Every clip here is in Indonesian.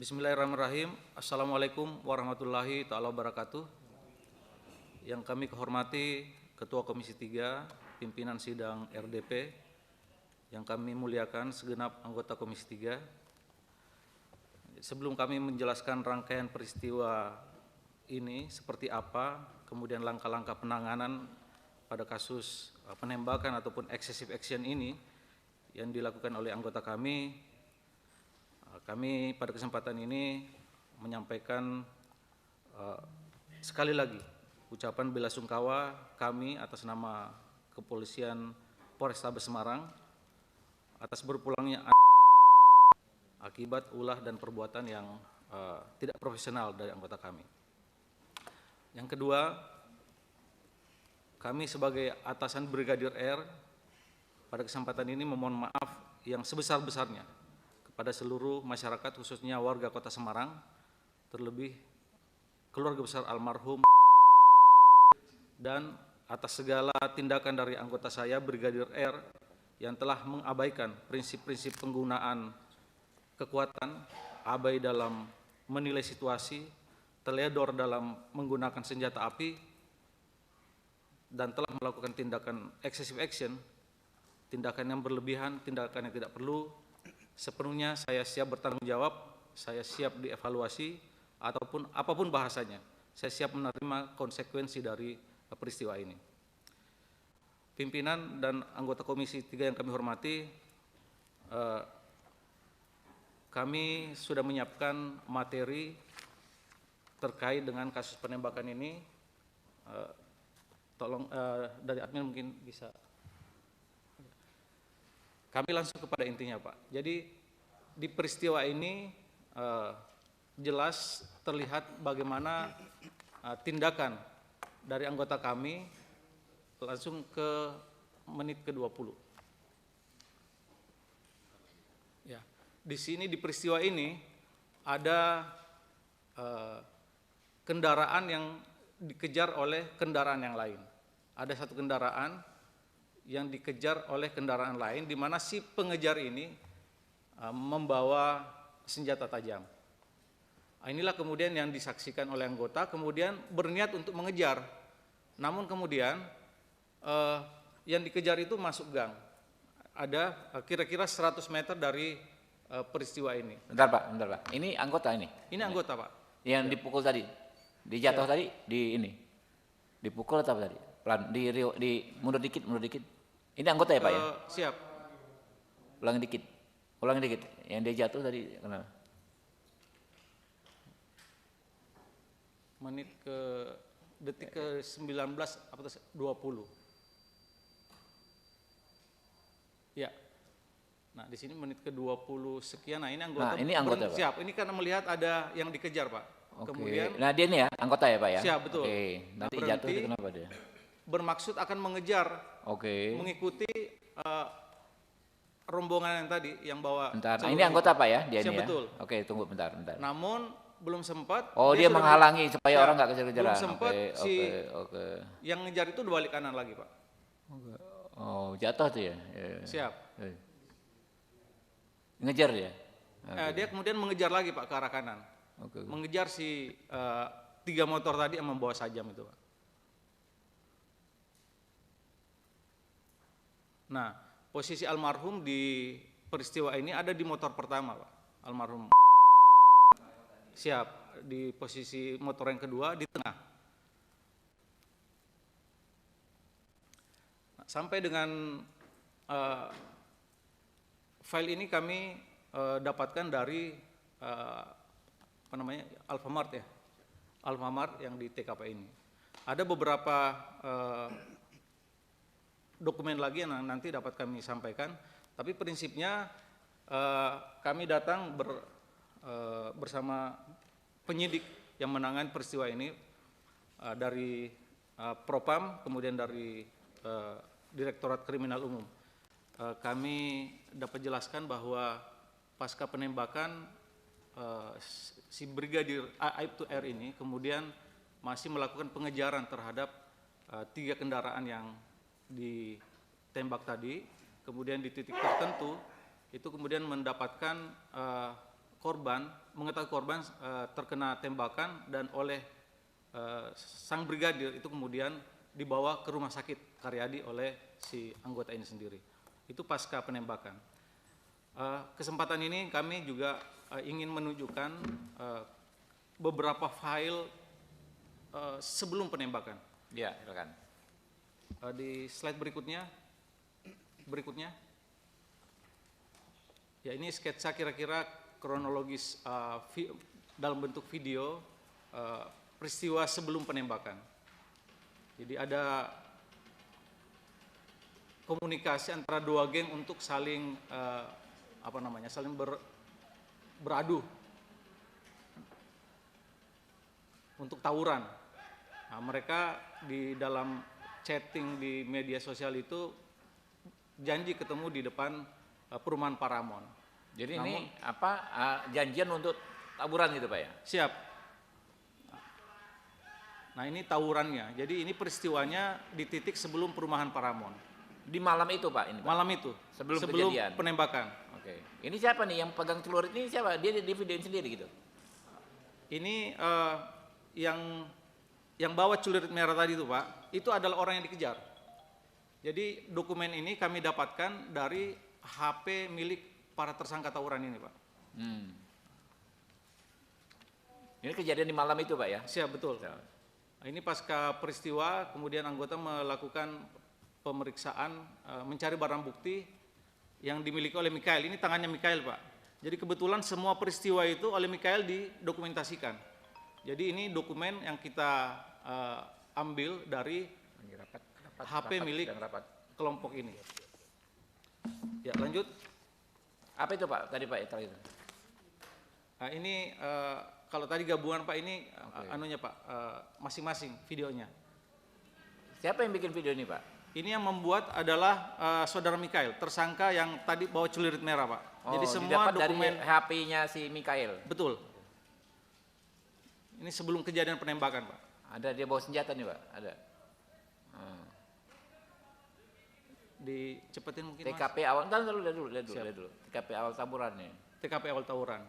Bismillahirrahmanirrahim. Assalamualaikum warahmatullahi ta'ala wabarakatuh. Yang kami hormati Ketua Komisi 3, Pimpinan Sidang RDP, yang kami muliakan segenap anggota Komisi 3. Sebelum kami menjelaskan rangkaian peristiwa ini seperti apa, kemudian langkah-langkah penanganan pada kasus penembakan ataupun excessive action ini yang dilakukan oleh anggota kami pada kesempatan ini menyampaikan sekali lagi ucapan bela sungkawa kami atas nama Kepolisian Polrestabes Semarang atas berpulangnya akibat ulah dan perbuatan yang tidak profesional dari anggota kami. Yang kedua, kami sebagai atasan Brigadir R pada kesempatan ini memohon maaf yang sebesar-besarnya kepada seluruh masyarakat, khususnya warga Kota Semarang, terlebih keluarga besar almarhum, dan atas segala tindakan dari anggota saya Brigadir R yang telah mengabaikan prinsip-prinsip penggunaan kekuatan, abai dalam menilai situasi, teledor dalam menggunakan senjata api, dan telah melakukan tindakan excessive action, tindakan yang berlebihan, tindakan yang tidak perlu. Sepenuhnya saya siap bertanggung jawab, saya siap dievaluasi, ataupun apapun bahasanya, saya siap menerima konsekuensi dari peristiwa ini. Pimpinan dan anggota Komisi 3 yang kami hormati, kami sudah menyiapkan materi terkait dengan kasus penembakan ini. Tolong dari admin mungkin bisa. Kami langsung kepada intinya, Pak. Jadi di peristiwa ini jelas terlihat bagaimana tindakan dari anggota kami langsung ke menit ke-20. Ya, di sini di peristiwa ini ada kendaraan yang dikejar oleh kendaraan yang lain. Ada satu kendaraan yang dikejar oleh kendaraan lain, di mana si pengejar ini membawa senjata tajam. Inilah kemudian yang disaksikan oleh anggota, kemudian berniat untuk mengejar. Namun kemudian yang dikejar itu masuk gang. Ada kira-kira 100 meter dari peristiwa ini. Bentar Pak. Ini anggota ini? Ini anggota, Pak. Yang dipukul tadi? Dijatuh tadi? Di ini? Dipukul atau apa tadi? Pelan, di mundur dikit. Ini anggota ya Pak ya? Siap. Ulangi dikit. Yang dia jatuh tadi kenapa? Detik ke 19 atau 20. Ya. Nah, di sini menit ke 20 sekian. Nah, ini anggota. Nah, ini anggota, Pak. Siap. Ini karena melihat ada yang dikejar, Pak. Oke. Kemudian, nah dia ini ya, anggota ya Pak ya? Siap, betul. Oke. Nanti Nah, jatuh itu kenapa dia? Bermaksud akan mengejar. Oke. Mengikuti rombongan yang tadi yang bawa. Bentar. Nah, ini anggota Pak ya? Dia Siap, ini ya? betul. Oke, tunggu bentar. Namun belum sempat. Oh, dia menghalangi supaya orang nggak kejar-kejaran. Belum sempat Oke. Yang ngejar itu balik kanan lagi, Pak. Oh, jatuh tuh ya? Siap. Ngejar dia? Dia kemudian mengejar lagi, Pak, ke arah kanan. Oke. Mengejar si 3 motor tadi yang membawa sajam itu, Pak. Nah, posisi almarhum di peristiwa ini ada di motor pertama, Pak. Almarhum. Siap, di posisi motor yang kedua di tengah. Nah, sampai dengan file ini kami dapatkan dari Alfamart ya, Alfamart yang di TKP ini. Ada beberapa dokumen lagi yang nanti dapat kami sampaikan, tapi prinsipnya kami datang bersama penyidik yang menangani peristiwa ini dari Propam, kemudian dari Direktorat Kriminal Umum. Kami dapat jelaskan bahwa pasca penembakan si Brigadir Aibtu R ini kemudian masih melakukan pengejaran terhadap 3 kendaraan yang ditembak tadi, kemudian di titik tertentu itu kemudian mendapatkan korban mengetahui korban terkena tembakan dan oleh sang brigadir itu kemudian dibawa ke rumah sakit Karyadi oleh si anggota ini sendiri. Itu pasca penembakan. Kesempatan ini kami juga ingin menunjukkan beberapa file sebelum penembakan. Ya, silakan. Di slide berikutnya. Ya, ini sketsa kira-kira kronologis dalam bentuk video peristiwa sebelum penembakan. Jadi ada komunikasi antara dua geng untuk saling saling beradu untuk tawuran. Nah, mereka di dalam chatting di media sosial itu janji ketemu di depan perumahan Paramount. Jadi ini janjian untuk tawuran gitu Pak ya? Siap. Nah, ini tawurannya. Jadi ini peristiwanya di titik sebelum perumahan Paramount. Di malam itu Pak ini Pak? Malam itu. Sebelum kejadian? Penembakan. Oke. Ini siapa nih yang pegang celurit ini siapa? Dia di videoin sendiri gitu? Ini yang bawa celurit merah tadi itu Pak, itu adalah orang yang dikejar. Jadi dokumen ini kami dapatkan dari HP milik para tersangka tawuran ini Pak. Ini kejadian di malam itu Pak ya? Siap, betul. Ini pasca peristiwa, kemudian anggota melakukan pemeriksaan, mencari barang bukti yang dimiliki oleh Mikael. Ini tangannya Mikael Pak. Jadi kebetulan semua peristiwa itu oleh Mikael didokumentasikan. Jadi ini dokumen yang kita ambil dari HP milik kelompok ini. Ya, lanjut. Apa itu Pak tadi Pak terakhir? Nah, ini kalau tadi gabungan Pak ini anunya Pak, masing-masing videonya. Siapa yang bikin video ini Pak? Ini yang membuat adalah saudara Mikael, tersangka yang tadi bawa celurit merah Pak. Jadi semua dokumen dari HP-nya si Mikael. Betul. Ini sebelum kejadian penembakan Pak. Ada dia bawa senjata nih Pak? Ada. Dicepetin mungkin TKP Mas. awal, lihat dulu. TKP awal tawuran nih. TKP awal tawuran.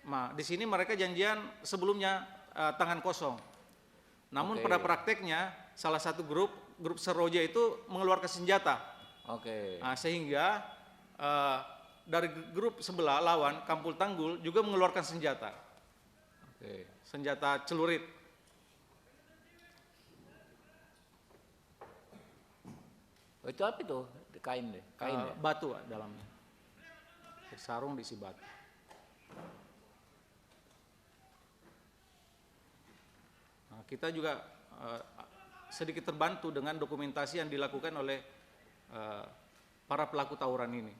Nah, di sini mereka janjian sebelumnya tangan kosong. Namun pada prakteknya salah satu grup Seroja itu mengeluarkan senjata. Nah, sehingga dari grup sebelah lawan Kampul Tanggul juga mengeluarkan senjata. Senjata celurit. Itu apa itu? Kain deh. Batu dalamnya. Sarung diisi batu. Nah, kita juga sedikit terbantu dengan dokumentasi yang dilakukan oleh para pelaku tawuran ini.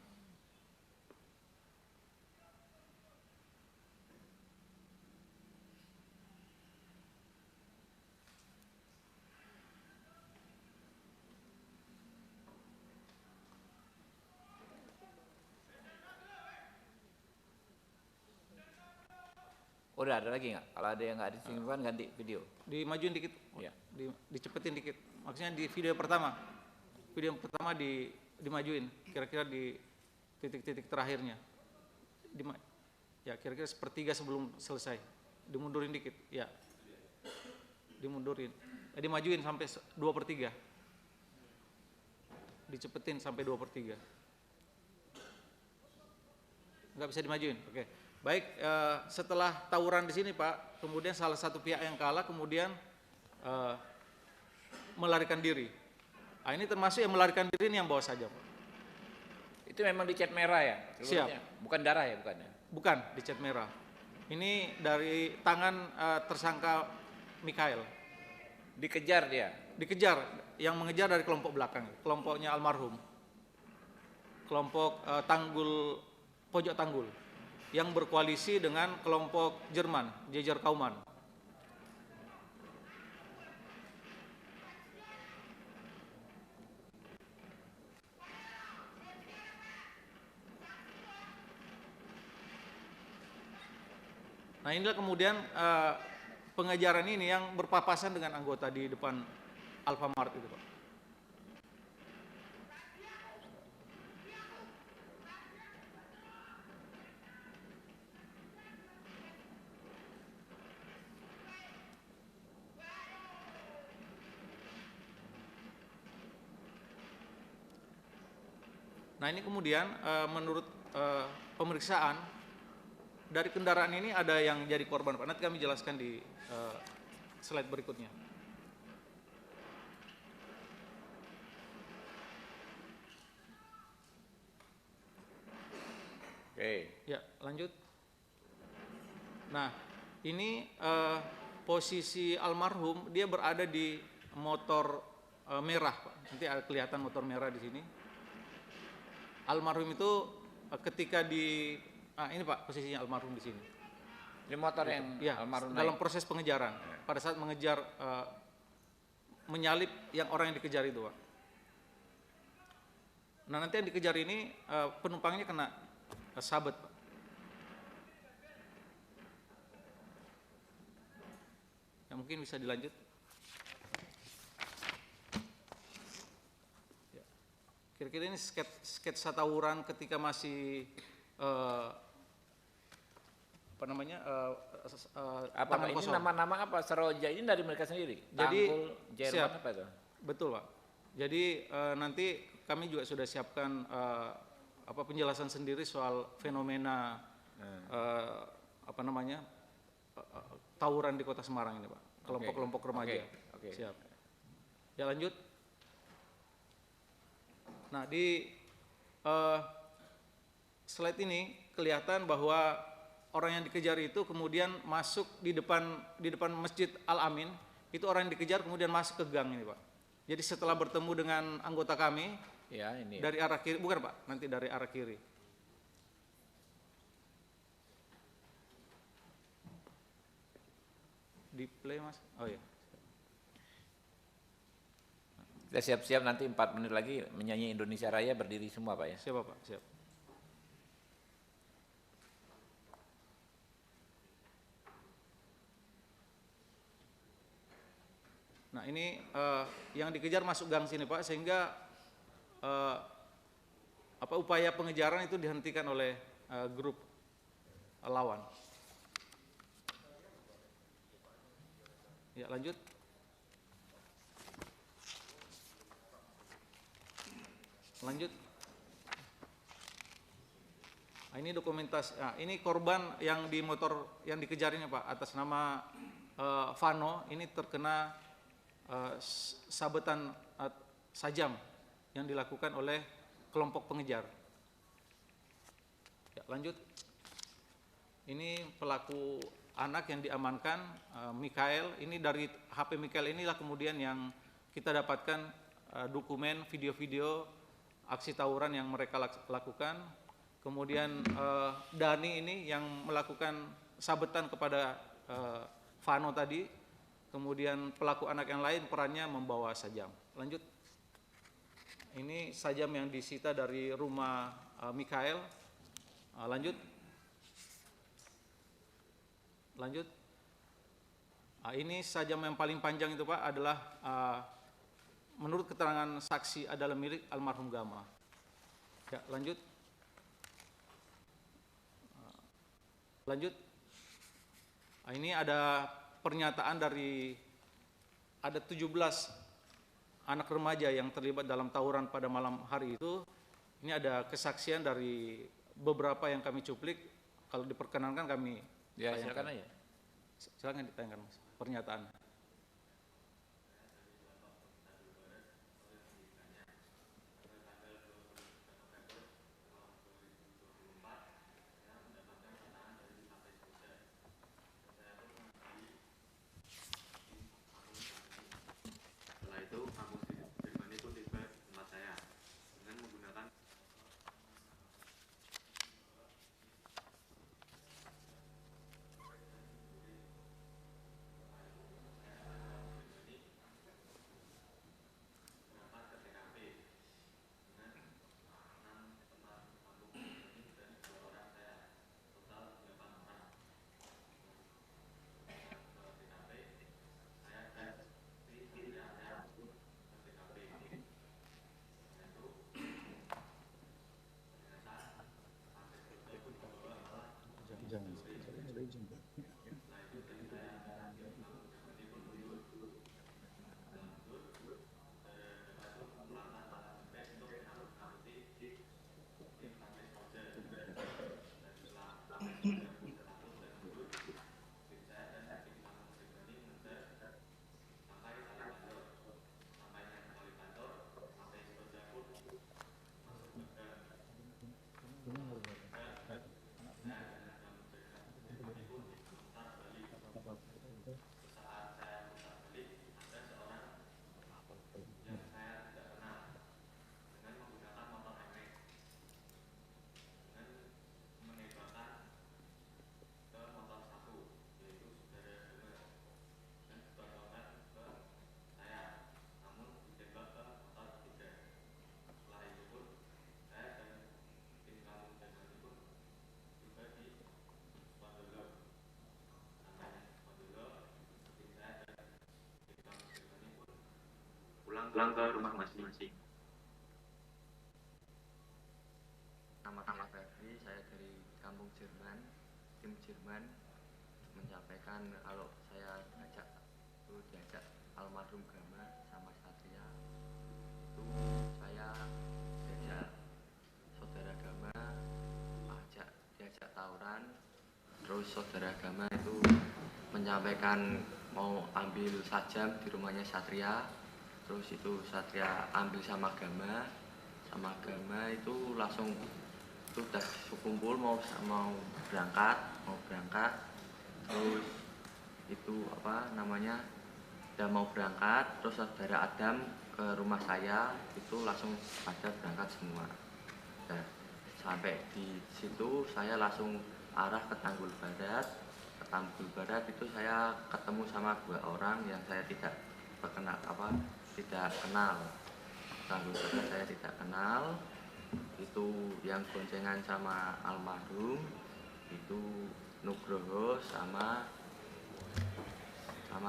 Udah ada lagi nggak? Kalau ada yang nggak disimpan ganti video. Dimajuin dikit, Ya. dicepetin dikit. Maksudnya di video pertama dimajuin, kira-kira di titik-titik terakhirnya. Ya kira-kira sepertiga sebelum selesai. Dimundurin dikit, ya. Dimundurin. Dimajuin sampai 2/3. Dicepetin sampai 2/3. Nggak bisa dimajuin, oke. Baik, setelah tawuran di sini Pak, kemudian salah satu pihak yang kalah kemudian melarikan diri. Nah, ini termasuk yang melarikan diri ini yang bawa saja Pak. Itu memang dicat merah ya? Siap. Bukan darah ya, bukan ya? Bukan dicat merah. Ini dari tangan tersangka Mikael. Dikejar dia? Dikejar, yang mengejar dari kelompok belakang, kelompoknya almarhum. Kelompok Pojok Tanggul. Yang berkoalisi dengan kelompok Jerman, Jejer Kauman. Nah, inilah kemudian pengejaran ini yang berpapasan dengan anggota di depan Alfamart itu Pak. Nah ini kemudian menurut pemeriksaan dari kendaraan ini ada yang jadi korban Pak. Nanti kami jelaskan di slide berikutnya. Oke. Ya lanjut. Nah ini posisi almarhum dia berada di motor merah Pak. Nanti ada kelihatan motor merah di sini. Almarhum itu ketika di ini Pak posisinya almarhum di sini. Ini motor yang Ya, almarhum dalam naik. proses pengejaran. Pada saat mengejar menyalip yang orang yang dikejar itu Pak. Nah nanti yang dikejar ini penumpangnya kena sabet Pak. Ya, mungkin bisa dilanjut. Kira-kira ini sketsa tawuran ketika masih apa namanya Apa tangan ini kosong. nama-nama apa? Seroja ini dari mereka sendiri. Jadi, Tanggul, Jerman siap. apa itu? Betul Pak. Jadi nanti kami juga sudah siapkan apa penjelasan sendiri soal fenomena apa namanya tawuran di Kota Semarang ini Pak. Kelompok-kelompok remaja. Oke. Siap. Ya lanjut. Nah di slide ini kelihatan bahwa orang yang dikejar itu kemudian masuk di depan Masjid Al-Amin. Itu orang yang dikejar kemudian masuk ke gang ini Pak. Jadi setelah bertemu dengan anggota kami Ya, ini. dari arah kiri, bukan Pak, nanti dari arah kiri. Di play Mas. Oh iya. Kita siap-siap nanti 4 menit lagi menyanyi Indonesia Raya berdiri semua Pak ya. Siapa Pak? Siap. Nah ini yang dikejar masuk gang sini Pak, sehingga apa upaya pengejaran itu dihentikan oleh grup lawan. Ya lanjut. Lanjut. Nah, ini dokumentasi. Nah, ini korban yang di motor yang dikejar ini Pak, atas nama Vano, ini terkena sabetan sajam yang dilakukan oleh kelompok pengejar. Ya, lanjut. Ini pelaku anak yang diamankan, Mikael. Ini dari HP Mikael inilah kemudian yang kita dapatkan dokumen video-video aksi tawuran yang mereka lakukan. Kemudian Dani ini yang melakukan sabetan kepada Vano tadi. Kemudian pelaku anak yang lain perannya membawa sajam. Lanjut. Ini sajam yang disita dari rumah Mikael. Lanjut. Lanjut. Ini sajam yang paling panjang itu Pak adalah menurut keterangan saksi adalah milik almarhum Gama. Ya, lanjut. Lanjut. Ini ada pernyataan dari ada 17 anak remaja yang terlibat dalam tawuran pada malam hari itu. Ini ada kesaksian dari beberapa yang kami cuplik. Kalau diperkenankan kami Ya, tayangkan. silakan aja. Silakan ditayangkan Mas, pernyataan. Setelah itu, Agus Firman itu tiba di tempat saya dengan menggunakan pulang ke rumah masing-masing. Nama saya Ferdi, saya dari kampung Jerman, tim Jerman, menyampaikan kalau saya diajak almarhum Gama sama Satria, itu saya diajak saudara Gama diajak tawuran, terus saudara Gama itu menyampaikan mau ambil sajam di rumahnya Satria, terus itu Satria ambil sama Gama itu langsung itu udah kumpul mau berangkat, terus itu udah mau berangkat, terus saudara Adam ke rumah saya itu langsung pada berangkat semua. Nah, sampai di situ saya langsung arah ke Tanggul Barat. Ke Tanggul Barat itu saya ketemu sama 2 orang yang saya tidak kenal. Tanggul Barat saya tidak kenal. Itu yang boncengan sama almarhum itu Nugroho sama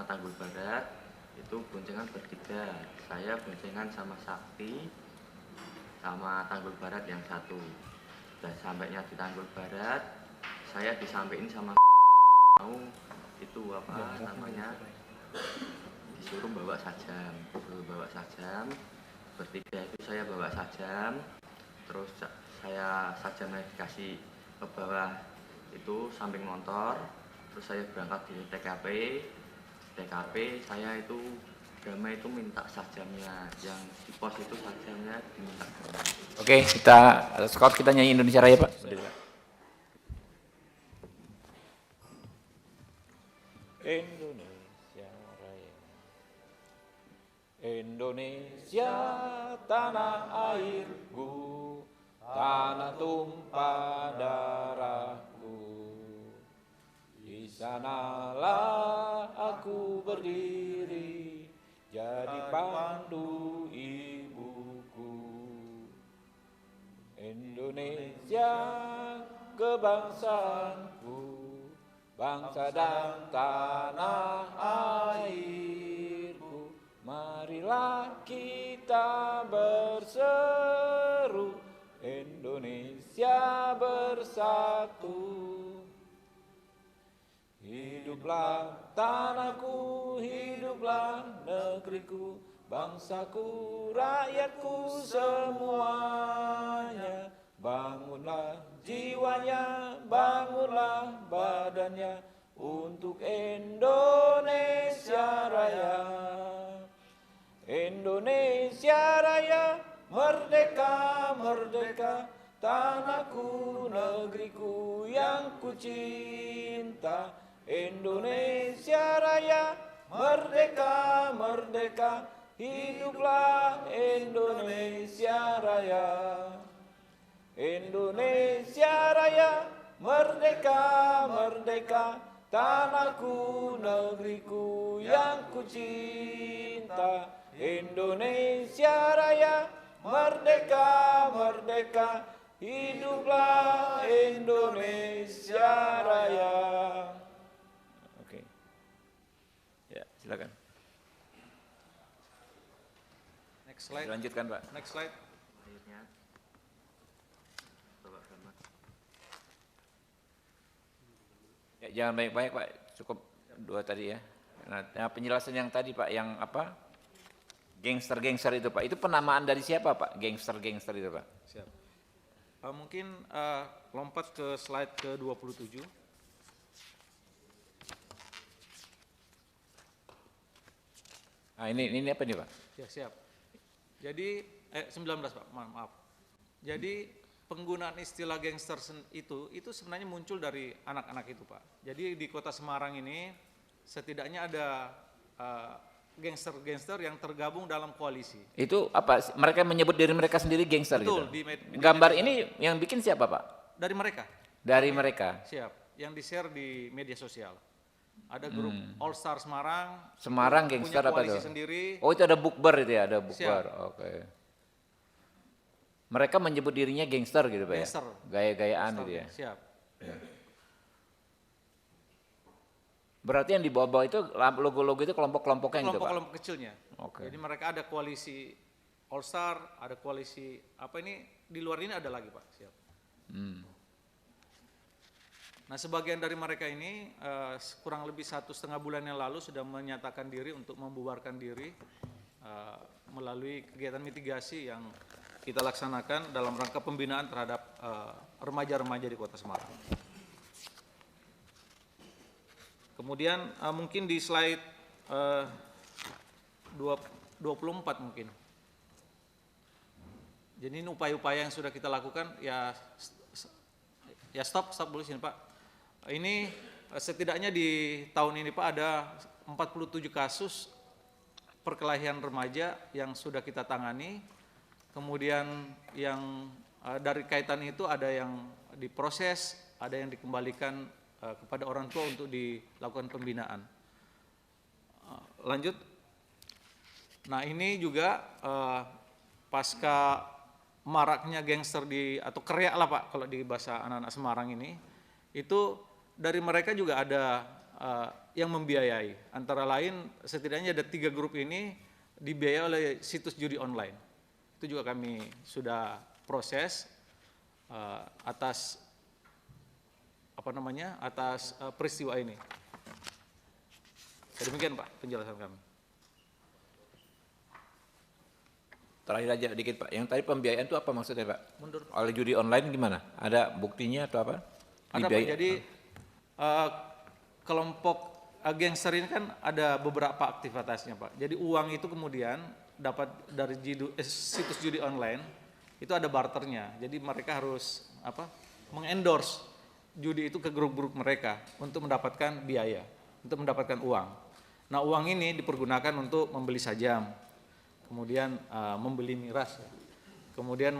Tanggul Barat itu boncengan bertiga. Saya boncengan sama Sakti sama Tanggul Barat yang satu. Dan sampainya di Tanggul Barat saya disampaikan sama mau itu disuruh bawa sajam. Bertiga itu saya bawa sajam, terus sajamnya dikasih ke bawah itu samping motor, terus saya berangkat di TKP saya itu Gama itu minta sajamnya, yang di pos itu sajamnya diminta. Oke, kita Scott, kita nyanyi Indonesia Raya, Pak. Indonesia Raya. Indonesia tanah airku, tanah tumpah darahku. Di sanalah aku berdiri, jadi pandu ibuku. Indonesia kebangsaanku, bangsa dan tanah airku. Marilah kita berseru, Indonesia bersatu. Hiduplah tanahku, hiduplah negeriku, bangsaku, rakyatku semuanya. Bangunlah jiwanya, bangunlah badannya untuk Indonesia Raya. Indonesia Raya, merdeka, merdeka, tanahku, negeriku yang kucinta. Indonesia Raya, merdeka, merdeka, hiduplah Indonesia Raya. Indonesia Raya, merdeka, merdeka, tanahku, negeriku yang kucinta. Indonesia Raya, merdeka, merdeka, hiduplah Indonesia Raya. Oke. Ya, silakan. Next slide. Lanjutkan, Pak. Next slide. Akhirnya Bapak Gama. Ya, jangan banyak-banyak, Pak. Cukup 2 tadi ya. Nah, penjelasan yang tadi, Pak, yang apa? Gangster-gangster itu, Pak. Itu penamaan dari siapa, Pak? Gangster-gangster itu, Pak. Siap. Mungkin lompat ke slide ke-27. Nah, ini apa nih, Pak? Ya, siap. Jadi 19, Pak. Maaf. Jadi penggunaan istilah gangster itu sebenarnya muncul dari anak-anak itu, Pak. Jadi di Kota Semarang ini setidaknya ada gangster-gangster yang tergabung dalam koalisi. Itu apa? Mereka menyebut diri mereka sendiri gangster. Betul, gitu. di Gambar media ini yang bikin siapa, Pak? dari mereka. Dari mereka. Siap. Yang di-share di media sosial. Ada grup All Star Semarang. Semarang punya gangster apa koalisi tuh? sendiri. Oh, itu ada bukber itu ya, ada bukber. Siap. Oke. Mereka menyebut dirinya gangster gitu, Pak Gangster. ya? Gaya-gayaan gitu ya. Siap. Berarti yang di bawah-bawah itu logo-logo itu kelompok-kelompoknya gitu Pak? Kelompok-kelompok kecilnya. Oke. Jadi mereka ada koalisi All Star, ada koalisi apa ini, di luar ini ada lagi Pak. Siap. Nah sebagian dari mereka ini kurang lebih 1,5 bulan yang lalu sudah menyatakan diri untuk membubarkan diri melalui kegiatan mitigasi yang kita laksanakan dalam rangka pembinaan terhadap remaja-remaja di Kota Semarang. Kemudian mungkin di slide 24 mungkin. Jadi ini upaya-upaya yang sudah kita lakukan, ya stop dulu sini Pak. Ini setidaknya di tahun ini Pak ada 47 kasus perkelahian remaja yang sudah kita tangani. Kemudian yang dari kaitan itu ada yang diproses, ada yang dikembalikan kepada orang tua untuk dilakukan pembinaan. Lanjut. Nah ini juga pasca maraknya gangster atau kriak lah Pak kalau di bahasa anak-anak Semarang ini, itu dari mereka juga ada yang membiayai. Antara lain setidaknya ada 3 grup ini dibiayai oleh situs judi online. Itu juga kami sudah proses atas peristiwa ini. Demikian Pak penjelasan kami. Terakhir aja dikit Pak, yang tadi pembiayaan itu apa maksudnya Pak? Mundur. Oleh judi online gimana? Ada buktinya atau apa? Ada Pak, jadi kelompok gangster ini kan ada beberapa aktivitasnya Pak. Jadi uang itu kemudian dapat dari situs judi online, itu ada barternya. Jadi mereka harus mengendorse judi itu ke grup-grup mereka untuk mendapatkan biaya, untuk mendapatkan uang. Nah uang ini dipergunakan untuk membeli sajam, kemudian membeli miras, kemudian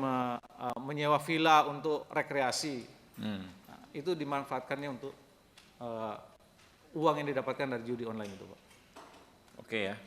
menyewa villa untuk rekreasi. Nah, itu dimanfaatkannya untuk uang yang didapatkan dari judi online itu Pak. Oke ya.